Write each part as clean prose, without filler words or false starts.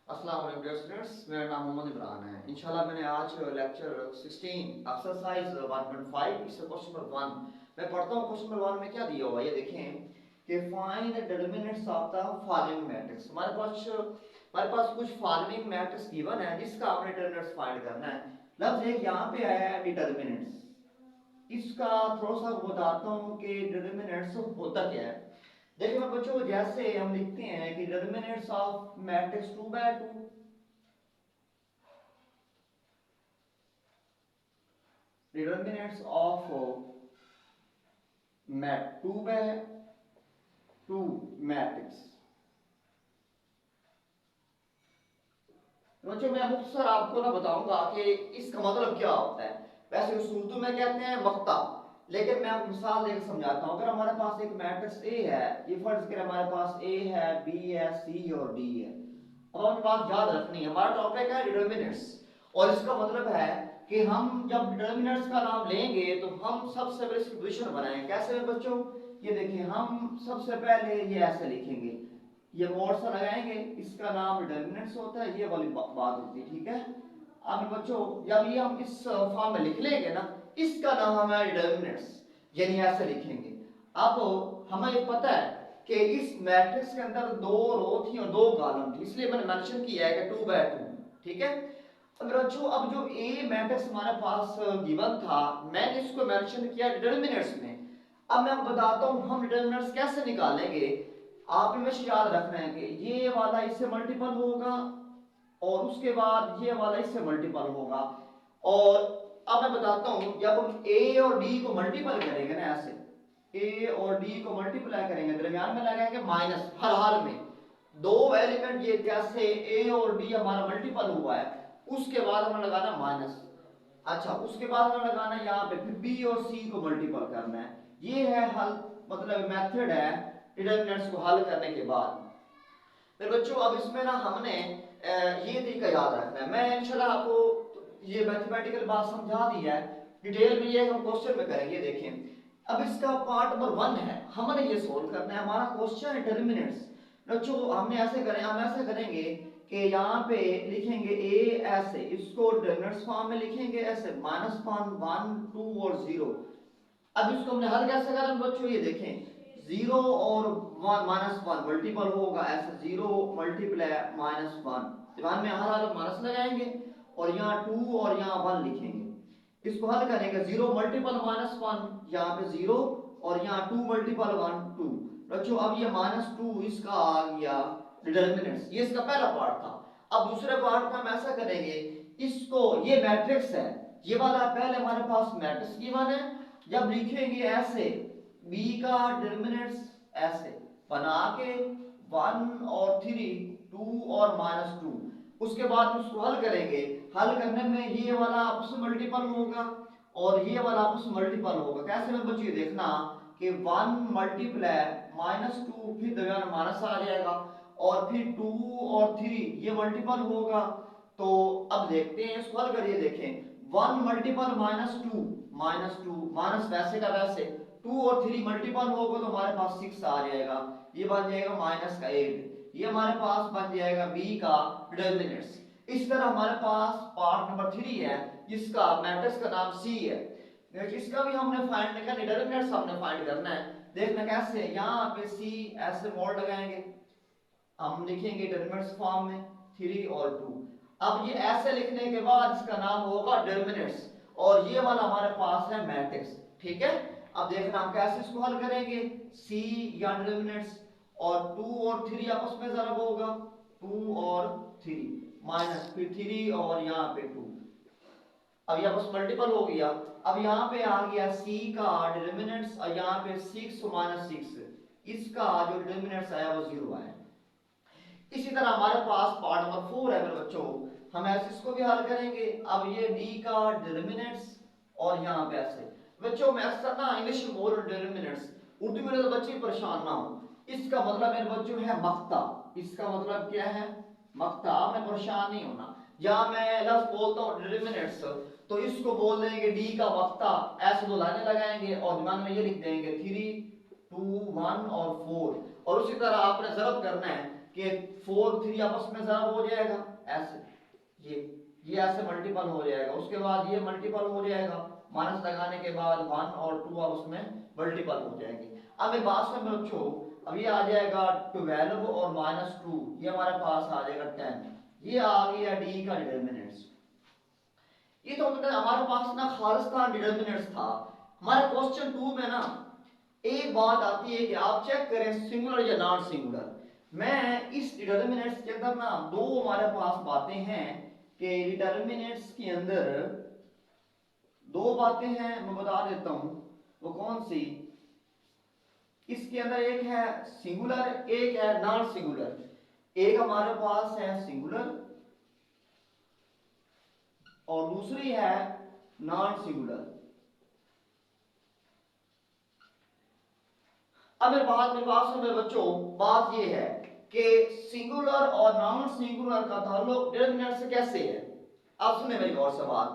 अस्सलाम वालेकुम dear students, मेरा नाम मोहम्मद इमरान है। इंशाल्लाह मैंने आज लेक्चर 16 एक्सरसाइज 1.5 इससे क्वेश्चन नंबर 1 मैं पढ़ता हूँ। क्वेश्चन नंबर 1 में क्या दिया हुआ है ये देखें कि find the determinants of the following matrix. हमारे पास कुछ फॉलोइंग मैट्रिक्स गिवन है जिसका आपने डिटरमिनेंट्स फाइंड करना है। लफ्ज एक यहाँ पे आया है डिटरमिनेंट्स, इसका थोड़ा सा बताता हूँ कि डिटरमिनेंट्स होता क्या है। देखिए मैं बच्चों, जैसे हम लिखते हैं कि determinants of matrix 2/2, determinants of mat 2/2 matrix. तो बच्चों मैं मुख्तसर आपको ना बताऊंगा कि इसका मतलब क्या होता है। वैसे उस उर्दू में कहते हैं मक्ता, लेकिन मैं आपको मिसाल देकर समझाता हूँ। अगर हमारे पास एक मैट्रिक्स ए है, ये फर्ज करें हमारे पास ए है, बी है, सी और डी है। अब हमें बात याद रखनी है, हमारा टॉपिक है डिटरमिनेंट्स, और इसका मतलब है कि हम जब डिटरमिनेंट्स का नाम लेंगे तो हम सबसे पहले इसकी पोजीशन बनाएंगे। कैसे है बच्चों, ये देखिए हम सबसे पहले ये ऐसे लिखेंगे, ये मोड़ सा लगाएंगे, इसका नाम डिटरमिनेंट्स होता है, ये वाली बात होती है, ठीक है। अब बच्चों जब ये हम इस फॉर्म में लिख लेंगे ना, इसका नाम है डिटरमिनेंट्स, यानी ऐसे लिखेंगे। अब हमें पता है कि इस मैट्रिक्स के अंदर दो रो थी और दो कॉलम थी, इसलिए मैंने मेंशन किया है कि 2/2, ठीक है। अब जो ए मैट्रिक्स हमारे पास गिवन था, मैंने इसको मेंशन किया डिटरमिनेंट्स में। अब मैं आपको बताता हूं हम डिटरमिनेंट्स कैसे निकालेंगे। आप हमेशा याद रखना है कि ये वाला इससे मल्टीपल होगा और उसके बाद ये वाला इससे मल्टीपल होगा। और अब मैं बताता हूं, जब हम ए और डी को मल्टीपल करेंगे ना, ऐसे ए और डी को मल्टीप्लाई करेंगे, दरमियान में लगाएंगे माइनस हर हाल में। दो एलिमेंट ये जैसे ए और डी हमारा मल्टीपल हुआ है, उसके बाद हमें लगाना माइनस। अच्छा, उसके बाद हमें लगाना यहाँ पे फिर बी और सी को मल्टीपल करना है। ये है हल, मतलब मेथड है डिटरमिनेंट्स को हल करने के बाद। फिर बच्चों अब इसमें ना हमने ये तरीका याद रखना है। मैं इंशाल्लाह आपको ये मैथमेटिकल बात समझा दी है, डिटेल में ये हम क्वेश्चन में करेंगे। देखें अब इसका पार्ट नंबर 1 है, हमने ये सोल्व करना है। हमारा क्वेश्चन है डिटरमिनेंट्स। बच्चों हमने ऐसे करें, हम ऐसे करेंगे कि यहाँ पे लिखेंगे ए ऐसे, इसको डिटरमिनेंट्स फॉर्म में लिखेंगे ऐसे -1 1 2 और 0। अब इसको हमने हल कैसे करना बच्चों, ये देखें 0 और -1 मल्टीपल होगा, ऐसे 0 मल्टीप्लाई -1, दिमाग में हर हालत माइनस लगाएंगे और यहाँ 2 और यहाँ 1 लिखेंगे। इसको हल करेंगे 0 मल्टीपल -1, यहाँ पे 0 और यहाँ 2 मल्टीपल 1 2। बच्चों अब ये -2 इसका आ गया डिटरमिनेंट्स, ये इसका पहला पार्ट था। अब दूसरे पार्ट में हम ऐसा करेंगे, इसको ये मैट्रिक्स है, ये वाला पहले हमारे पास मैट्रिक्स गिवन है, जब लिखेंगे ऐसे b का डिटरमिनेंट्स ऐसे बना के 1 और 3 2 और -2, उसके बाद उसको हल करेंगे। हल करने में ये वाला आपस में मल्टीपल होगा और ये वाला आपस में मल्टीपल होगा। कैसे में बच्चे देखना कि 1 मल्टीप्लाई -2 फिर दरमियान माइनस आ जाएगा और फिर 2 और 3 ये मल्टीपल होगा। तो अब देखते हैं इसको हल करिए। देखें 1 मल्टीपल -2 -2 माइनस वैसे का वैसे, 2 और 3 मल्टीपल होगा तो हमारे पास 6 आ जाएगा, ये बन जाएगा -8। ये हमारे पास बन जाएगा बी का डिटरमिनेंट्स। इस तरह हमारे पास पार्ट नंबर 3 है जिसका मैट्रिक्स का नाम सी है, इसका भी हमने फाइंड करना है, डिटरमिनेंट्स हमने फाइंड करना है। देखना कैसे, यहाँ पे सी ऐसे मोड़ लगाएंगे, हम लिखेंगे डिटरमिनेंट्स फॉर्म में 3 और 2। अब ये ऐसे लिखने के बाद इसका नाम होगा डिटरमिनेंट्स और ये वाला हमारे पास है मैट्रिक्स, ठीक है। अब देखना हम कैसे इसको हल करेंगे, सी या डिटरमिनेंट्स और 2 और 3 आपस में जरब होगा, 2 और 3 माइनस फिर 3 और यहाँ पे 2, अब ये आपस मल्टीपल हो गया। अब यहाँ पे आ गया सी का डिटरमिनेंट्स और यहाँ पे 6 -6, इसका जो डिटरमिनेंट्स आया वो 0 आया। इसी तरह हमारे पास पार्ट नंबर 4 है मेरे बच्चों, हम ऐसे इसको भी हल करेंगे। अब ये डी का डिटरमिनेंट्स और यहाँ पे ऐसे, बच्चों मैं अक्सर ना इंग्लिश में बोल डिटरमिनेंट्स, उर्दू में तो बच्चे परेशान ना हो। इसका मतलब मेरे बच्चों है मक्ता, इसका मतलब क्या है मक्ता, आपने परेशान नहीं होना। जहां मैं लफ्ज बोलता हूँ डिटरमिनेंट्स तो इसको बोल देंगे डी का मक्ता, ऐसे दो लाइनें लगाएंगे और दिमाग में ये लिख देंगे 3 2 1 और 4। और उसी तरह आपने जरब करना है कि 4 3 आपस में ज़रा हो जाएगा ऐसे, ये ऐसे मल्टीपल हो जाएगा, उसके बाद ये मल्टीपल हो जाएगा, माइनस लगाने के बाद 1 और 2 आप उसमें मल्टीपल हो जाएंगे। अब एक बात सुन बच्चों, अब ये आ जाएगा 12 और -2, ये हमारे पास आ जाएगा 10, ये आ गया डी का डिटर्मिनेंट्स। ये तो मतलब हमारे पास ना खालिस्तान डिटर्मिनेंट्स था। हमारे क्वेश्चन 2 में ना एक बात आती है कि आप चेक करें सिंगुलर या नॉन सिंगुलर। मैं इस डिटर्मिनेंट्स के अंदर ना दो हमारे पास बातें हैं कि डिटर्मिनेंट्स के अंदर दो बातें हैं, मैं बता देता हूं वो कौन सी। इसके अंदर एक है सिंगुलर, एक है नॉन सिंगुलर। एक हमारे पास है सिंगुलर और दूसरी है नॉन सिंगुलर। अब मेरे बात सुन बच्चों, बात ये है कि सिंगुलर और नॉन सिंगुलर का ताल्लुक डिटरमिनेंट से कैसे है। अब सुने मेरी गौर से बात।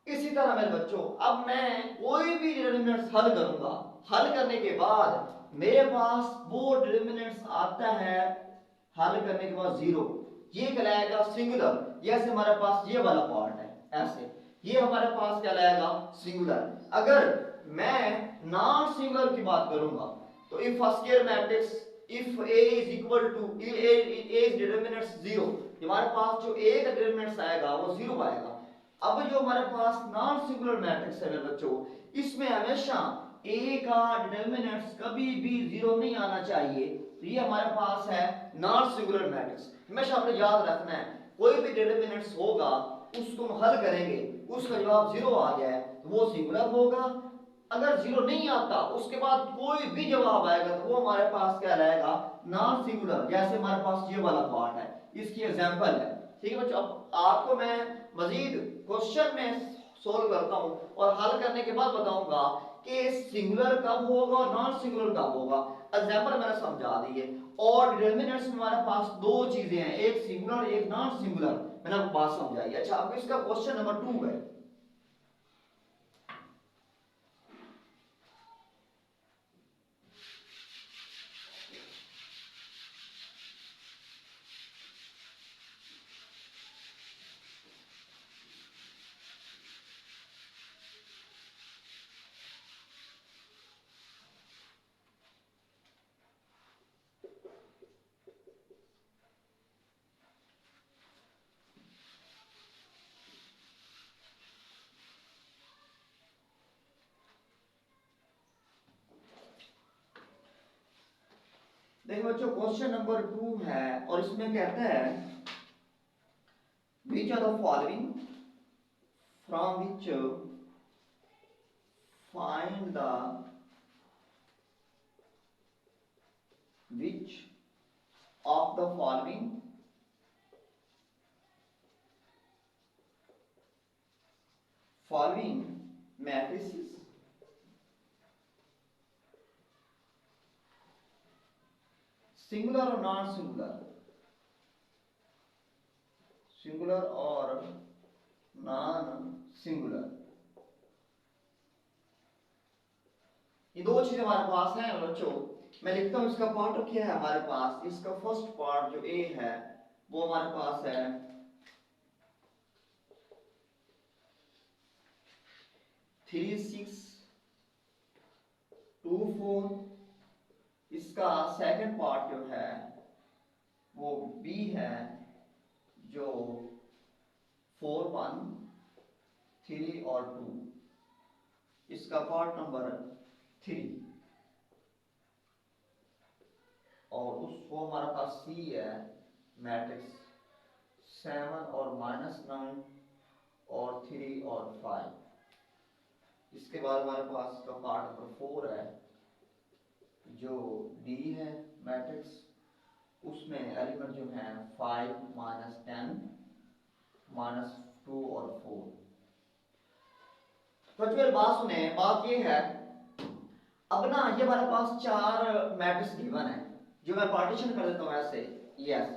इसी तरह मेरे बच्चों, अब मैं कोई भी डिटरमिनेंट्स हल करूंगा, हल करने के बाद मेरे पास वो डिटरमिनेंट्स आता है हल करने के बाद 0, ये कहलाएगा सिंगुलर। जैसे हमारे पास ये वाला पार्ट है ऐसे, ये हमारे पास कहलाएगा सिंगुलर। अगर मैं नॉन सिंगुलर की बात करूंगा तो if square matrix if a is equal to a is determinants 0, हमारे पास जो a का डिटरमिनेंट्स आएगा वो 0 आएगा। अब जो हमारे पास नॉन सिंगुलर मैट्रिक्स है मेरे बच्चों, इसमें हमेशा a का डिटरमिनेंट्स कभी भी 0 नहीं आना चाहिए। तो ये हमारे पास है नॉन सिंगुलर मैट्रिक्स। हमेशा आपने याद रखना है, कोई भी डिटरमिनेंट्स होगा उसको हम हल करेंगे, उसका जवाब 0 आ गया है तो वो सिंगुलर होगा। अगर 0 नहीं आता उसके बाद कोई भी जवाब आएगा तो वो हमारे पास क्या रहेगा, नॉन सिंगुलर। जैसे हमारे पास ये वाला पार्ट है, इसकी एग्जांपल है। ठीक है बच्चों, अब आपको मैं मजीद क्वेश्चन में सोल्व करता हूं और हल करने के बाद बताऊंगा कि सिंगुलर कब होगा और नॉन सिंगुलर कब होगा। एग्जांपल मैंने समझा दी है। और डिटरमिनेंट्स में हमारे पास दो चीजें हैं, एक सिंगुलर एक नॉन सिंगुलर। मैंने आपको बात समझाई। अच्छा, अब इसका क्वेश्चन नंबर 2 है। देखो बच्चों, क्वेश्चन नंबर 2 है और इसमें कहता है which are the following from which find the which of the following matrices singular और नॉन सिंगुलर, सिंगुलर और नॉन सिंगुलर, ये दो चीजें हमारे पास हैं बच्चों। मैं लिखता हूं इसका पार्ट क्या है हमारे पास। इसका फर्स्ट पार्ट जो ए है वो हमारे पास है 3 6 2 4। इसका सेकंड पार्ट जो है वो बी है जो 4 1 3 और 2। इसका पार्ट नंबर 3 और वो हमारे पास सी है मैट्रिक्स 7 और -9 और 3 और 5। इसके बाद हमारे पास का पार्ट नंबर 4 है जो डी है मैट्रिक्स, उसमें एलिमेंट जो है 5 -10 -2 और 4। तो मेरी बात सुने, बात ये है अब ना ये हमारे पास 4 मैट्रिक्स गिवन है जो मैं पार्टीशन कर देता हूं ऐसे। यस,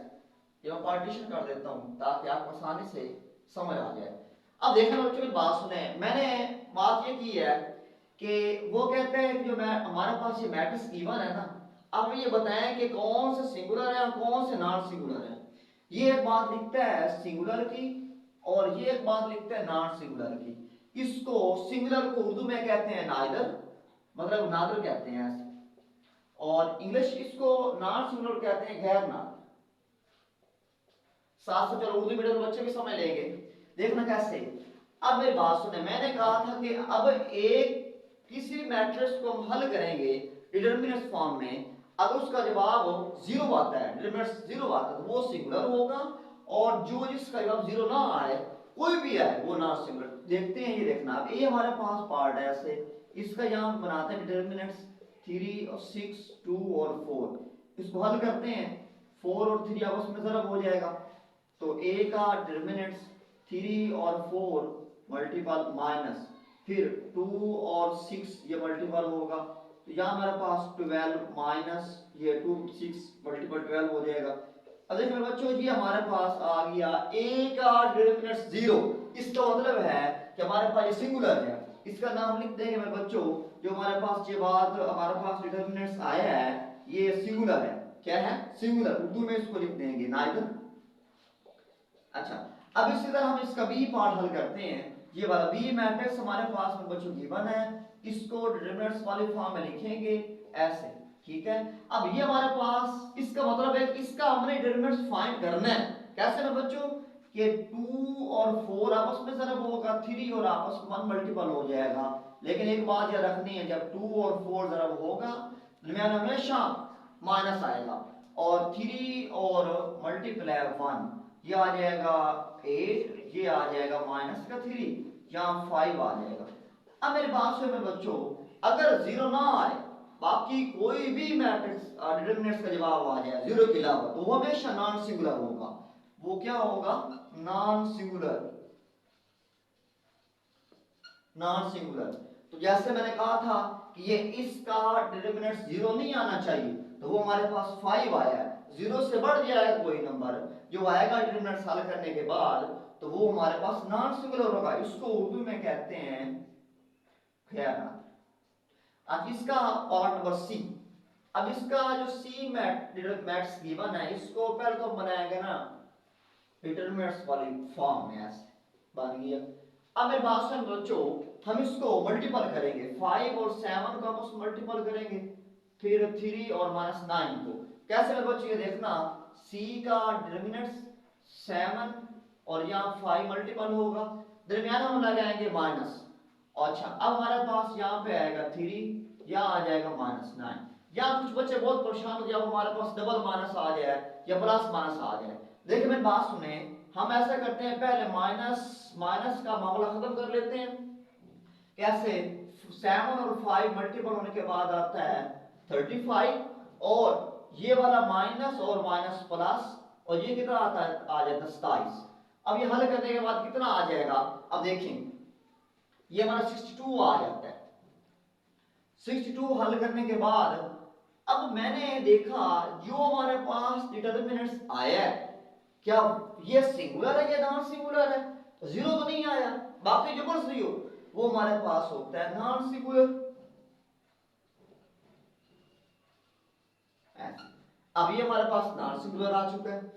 ये मैं पार्टीशन कर देता हूं ताकि आपको आसानी से समझ आ जाए। अब देखना बच्चों मेरी बात सुने, मैंने बात ये की है कि वो कहते हैं कि जो मैं हमारे पास ये मैट्रिक्स गिवन है ना, अब हमें ये बताएं कि कौन से सिंगुलर है और कौन से नॉन सिंगुलर है। ये एक बात लिखता है सिंगुलर की और ये एक बात लिखता है नॉन सिंगुलर की। इसको सिंगुलर को उर्दू में कहते हैं नाइदर, मतलब नादर कहते हैं ऐसे, और इंग्लिश इसको नॉन सिंगुलर कहते हैं गैर नादर। साथ से चलो उर्दू मीडियम बच्चे भी समझ लेंगे। देखना कैसे। अब मेरी बात सुने, मैंने कहा था कि अब एक किसी मैट्रिक्स को हम हल करेंगे डिटरमिनेंट फॉर्म में, अगर उसका जवाब जीरो आता है, डिटरमिनेंट जीरो आता है, तो वो सिंगुलर होगा, और जो जिसका जवाब जीरो ना आए, कोई भी आए, वो नॉन सिंगुलर। देखते हैं, ये देखना। अब ये हमारे पास पार्ट है ऐसे, इसका यहाँ बनाते हैं डिटरमिनेंट्स 3 और 6 2 और 4। इसको हल करते हैं, 4 और 3 आपस में ज़रब हो जाएगा, तो ए का डिटरमिनेंट्स 3 और 4 मल्टीपल माइनस, फिर 2 और 6 ये मल्टीपल होगा, तो यहाँ हमारे पास 12 माइनस ये 2 6 मल्टीपल 12 हो जाएगा। अब देखिए बच्चों, ये हमारे पास आ गया ए का डिटरमिनेंट्स 0। इसका मतलब है कि हमारे पास ये सिंगुलर है, इसका नाम लिख देंगे मेरे बच्चों। जो हमारे पास ये बात हमारे पास डिटरमिनेंट्स आया है, ये सिंगुलर है। क्या है? सिंगुलर। उर्दू में इसको लिख देंगे नाइदर। अच्छा, अब इसी तरह हम इसका बी पार्ट हल करते हैं। ये वाला बी मैट्रिक्स हमारे पास में बच्चों गिवन है, इसको डिटरमिनेंट्स वाले फॉर्म में लिखेंगे ऐसे, ठीक है। अब ये हमारे पास, इसका मतलब है कि इसका हमने डिटरमिनेंट्स फाइंड करना है। कैसे में बच्चों, कि 2 और 4 आपस में ज़रब होगा, 3 और आपस में 1 मल्टीपल हो जाएगा। लेकिन एक बात याद रखनी है, जब 2 और 4 ज़रब होगा, दरमियान हमेशा माइनस आएगा, और 3 और मल्टीप्लाई 1, ये आ जाएगा 8, ये आ जाएगा माइनस का 3, यहाँ 5 आ जाएगा। अब मेरी बात सुनो बच्चों, अगर जीरो ना आए, बाकी कोई भी मैट्रिक्स डिटरमिनेंट्स का जवाब आ जाए जीरो के अलावा, तो वो हमेशा नॉन सिंगुलर होगा। वो क्या होगा? Non singular. Non singular. तो जैसे मैंने कहा था कि ये इसका डिटरमिनेंट्स जीरो नहीं आना चाहिए, तो वो हमारे पास 5 आया है। जीरो से बढ़ जाएगा कोई नंबर जो आएगा डिटरमिनेंट्स हल करने के बाद, तो वो हमारे पास नॉन सिंगुलर होगा। इसको उर्दू में कहते हैं खैरात। अब इसका पार्ट नंबर सी। अब इसका जो सी मैट्स गिवन है, इसको पहले तो बनाएंगे ना डिटरमिनेंट्स वाली फॉर्म में, ऐसे बन गया। अब मेरे बात सुन बच्चों, हम इसको मल्टीपल करेंगे, 5 और 7 को आपस में मल्टीपल करेंगे, फिर 3 और -9 को। कैसे मेरे बच्चों, ये देखना, c का डिटरमिनेंट्स 7 और यहाँ 5 मल्टीपल होगा, दरमियान हम लगाएंगे माइनस। अच्छा, अब हमारे पास यहाँ पे आएगा 3, यहाँ आ जाएगा -9। यहाँ कुछ बच्चे बहुत परेशान हो, जब हमारे पास डबल माइनस आ जाए या प्लस माइनस आ जाए। देखिए मेरी बात सुने, हम ऐसा करते हैं, पहले माइनस माइनस का मामला खत्म कर लेते हैं। कैसे? 7 और 5 मल्टीपल होने के बाद आता है 35, और ये वाला माइनस और माइनस प्लस, और ये कितना आता है? आ जाता है 27। अब ये हल करने के बाद कितना आ जाएगा? अब देखें, ये हमारा 62 आ जाता है। 62 हल करने के बाद अब मैंने देखा जो हमारे पास डिटरमिनेंट्स आया है, क्या ये सिंगुलर है या नॉन सिंगुलर है? तो जीरो तो नहीं आया, बाकी जो कुछ भी हो वो हमारे पास होता है नॉन सिंगुलर। अब ये हमारे पास नॉन सिंगुलर आ चुका है,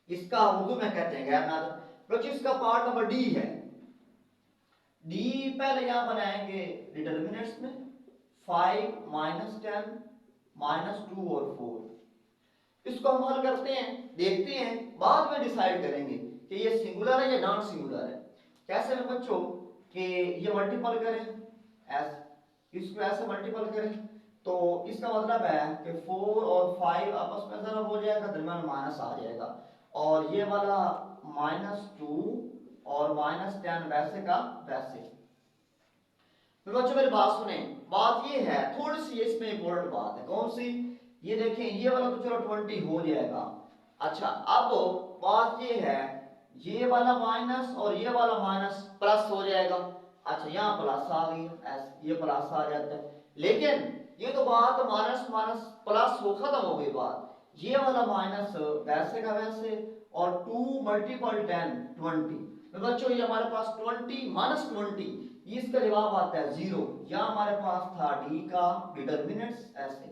इसका उर्दू में कहते हैं गैर नादर। बच्चों इसका पार्ट नंबर डी है। डी पहले यहां बनाएंगे डिटरमिनेंट्स में 5 -10 -2 और 4। इसको हम हल करते हैं, देखते हैं, बाद में डिसाइड करेंगे कि ये सिंगुलर है या नॉन सिंगुलर है। कैसे में बच्चों, कि ये मल्टीपल करें, इसको ऐसे मल्टीपल करें, तो इसका मतलब है कि 4 और 5 आपस में ज़रब हो जाएगा, दरमियान माइनस आ जाएगा, और ये वाला -2 और -10 वैसे का वैसे। फिर बच्चों मेरी बात सुने, बात ये है, थोड़ी सी इसमें इंपॉर्टेंट बात है। कौन सी? ये देखें, ये वाला तो चलो 20 हो जाएगा। अच्छा, अब बात ये है, ये वाला माइनस और ये वाला माइनस प्लस हो जाएगा। अच्छा, यहाँ प्लस आ गई, ये प्लस आ जाता है, लेकिन ये तो बात माइनस माइनस प्लस हो खत्म हो गई बात। ये वाला माइनस वैसे का वैसे, और 2 मल्टीपल 10 20। तो बच्चों ये हमारे पास 20 -20, इसका जवाब आता है 0। यहाँ हमारे पास था डी का डिटरमिनेंट्स ऐसे।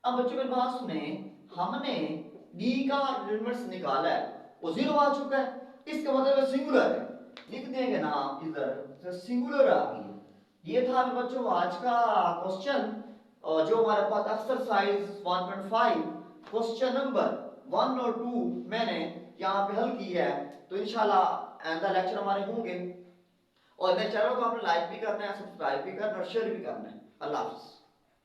अब बच्चों मेरी बात सुने, हमने डी का डिटरमिनेंट्स निकाला है, वो जीरो आ चुका है, इसका मतलब सिंगुलर है, लिख देंगे ना इधर सिंगुलर आ गई है। ये था बच्चों आज का क्वेश्चन, और जो हमारे पास एक्सरसाइज 1.5 क्वेश्चन नंबर 1 और 2 मैंने यहाँ पे हल किया है। तो इंशाल्लाह आइंदा लेक्चर हमारे होंगे, और मेरे चैनल को आपने लाइक भी करना है, सब्सक्राइब भी करना है और शेयर भी करना है। अल्लाह हाफिज़।